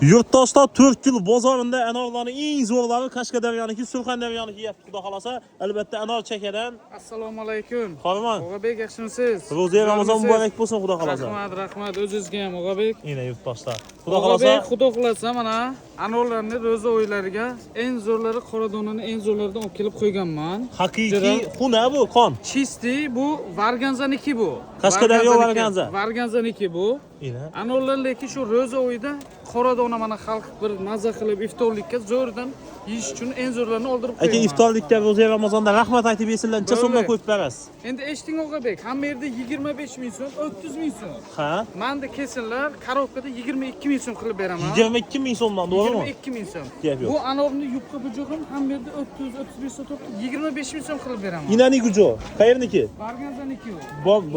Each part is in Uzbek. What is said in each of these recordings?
Yurtdoshlar 4 yil bozorida anorlarning eng zo'rlari Qashqadaryo'niki, Surxondaryo'niki yapti, xudo xolasa. Albatta anor chekadan. Assalomu alaykum. Xolman. Og'abek yaxshimisiz? Ro'za Ramazon muborak bo'lsin, xudo xolasa. Rahmat, o'zingizga ham Og'abek. Ina yurtdoshlar. Xudo xolasa. Og'abek, xudo xolasa mana anorlarni ro'za o'ylariga eng zo'rlari Qoradonani eng zo'rlaridan olib kelib qo'yganman. Haqiqiy xuna bu, qon. Chisti bu Varganzaniki bu. Qashqadaryo Varganza. Varganzaniki bu. Ina. Anorlar lekin shu ro'za o'yida Qoradona mana xalq bir maza qilib iftorlikka zo'rdan yeyish uchun eng zo'rlarini oldirib Aka qo'ygan. iftorlikka Ro'za Ramazonda rahmat aytib yesinlar, necha so'mdan qo'yib berasiz? Endi eshiting Og'abek, hamma yerda 25 ming so'm, 30 ming so'm. Ha? Manda kesinlar, Karobkada 22 ming so'm qilib beraman. 22 ming so'mdan, to'g'rimi? 22 ming so'm. Gap yo'q. Bu anorni yupqa bujog'im hamma yerda 30-35 so'm, 25 ming so'm qilib beraman. Inani gujo. Qayerniki? Varganzaniki u.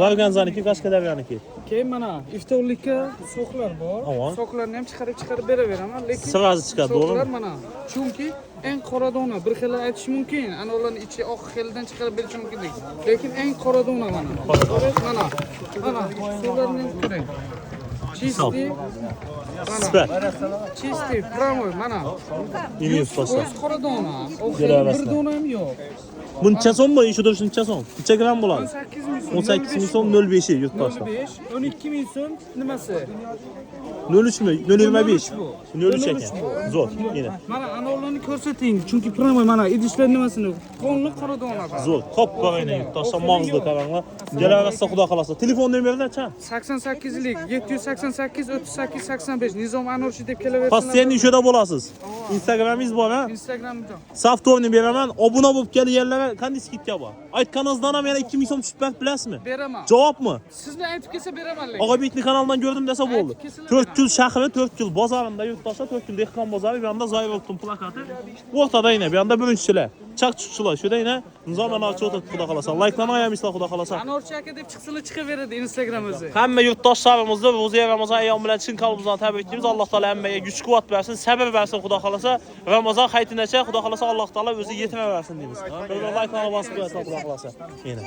Varganzaniki, Qashqadaryo'niki. Keyin mana iftorlikka so'qlar bor. Avon. So'qlarni ham chiqarib beraveraman, lekin Sirazi chiqadi, to'g'rimi? so'qlar mana. Chunki eng qoradona bir xil aytish mumkin. Anorlarning ichi oq xildan chiqarib berish mumkin. Lekin eng qoradona mana. Mana. Mana so'qlarni ham ko'ring. Chisti. Super. Chisti, pramoy mana. Ini yurtdoshlar. O'z qoradona. Oq Gelaverasizlar. bir dona ham yo'q. Buncha so'mmi? Shu shuncha so'm. Necha gram bo'ladi? 18 ming so'm. 18 ming so'm 05 yurtdoshlar. 05, 12 ming so'm nimasi? 03 mi? 025. 03 03 ekan. Zo'r. Yine. Mana anorlarni ko'rsating. Chunki pramoy mana idishlar nimasini? Qonli qoradona. Zo'r. Qop qarayna yurtdoshlar, mog'izda qaranglar. Kelaversa xudo xolasa. Telefon nomeridan-chi? 88lik 788 38 85 Nizom Anorchi deb kelaversinlar. Postoyanniy ishida bo'lasiz. Instagramingiz bor, ha? Instagramda. Saftovni beraman. Obuna bo'lib kelganlarga qanday skidka bor? Aytganingizdan ham yana 2 ming so'm tushib berib bilasizmi? Beraman. Javobmi? Sizni aytib kelsa beraman lekin. Og'abekni kanaldan gördüm desa bo'ldi. Aytib kelsalar 4 yil shahri, 4 yil bozorida yurtdoshlar, 4 yil dehqon bozori, bu yoqda Zoirovning plakati. O'rtada yana, bu yoqda birinchilar. Chaqchuqchilar, shuda yana Nizom Anorchi o'tib, xudo xolasa. Like'larni qo'yamizlar, xudo xolasa. Anorchi aka deb chiqsalar chiqaveradi Instagram o'zi. Hamma yurtdoshlarimizni Ro'za Ramazon ayyomi bilan chin qalbimizdan tabriklaymiz. Alloh taolo hammaga kuch-quvvat bersin, sabr bersin, xudo xolasa. Ramazon hayitinacha xudo xolasa Alloh taolo o'zi yetiraversin deymiz. Bir like'larni bosib qo'yasizlar, xudo xolasa. Yana.